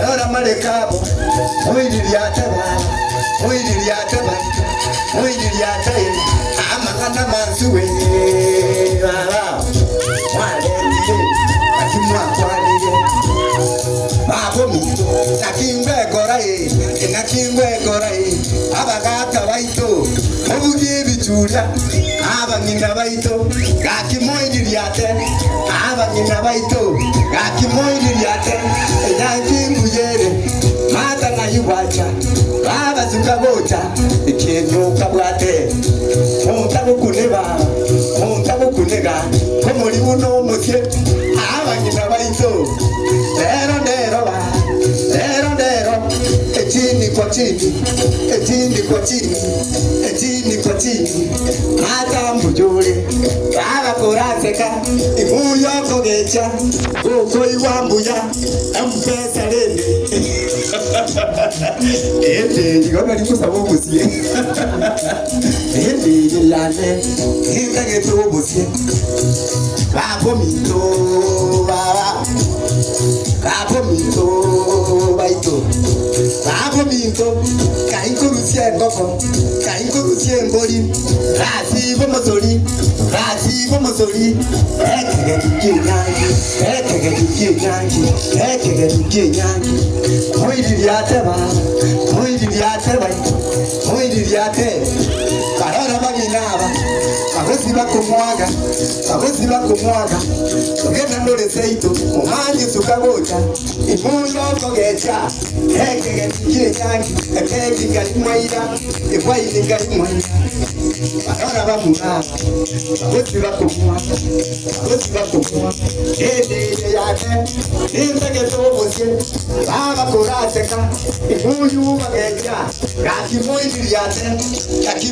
Karora marekabo Mwili liataba Mwili liataba Mwili liataye Amagana mansuwe Mwalendile Atimwa kwalile Babomi Nakingwe korae Nakingwe korae Abagata baito Obugi bichuria Abangina baito Gaki mwili liate Abangina baito Gaki mwili liate Ejanki muyere Mata na yuwacha Baba zukagocha Ikenyo kabwate Montago kuneba Montago kunega Komori uno musye Abangina baito Dero dero ba Dero dero Echini kwa chini Echini kwa chini Echini kwa chini Mata mbujure Baba kuraseka Ibuyo kogecha Uko iwambuya Mpesa lende Ende Nikoga likusa mbusiye Ende Nilane Nindage tu mbusiye Babo mito Baba Babo mito Baito Babo mito Kainko rusie ngoko Kainko rusie mbori Rasi bomosori Rasi bomosori Ekege dukie nyangi Ekege dukie nyangi Ekege dukie nyangi Mwili liateba Mwili liateba Mwili liate Karora baginaba Agosi bakumwaga Agosi bakumwaga Ogena ndole seito Umanje sukagocha Imuyo kogecha Ekege dukie nyangi Ekege galimwaida Ekwaide galimwaida Karora bamunaba Agosi bakumwaga Agosi bakumwaga Ede yate Nindage tobosye Baba kuraseka Imuyu bagecha Gaki mwili liate Gaki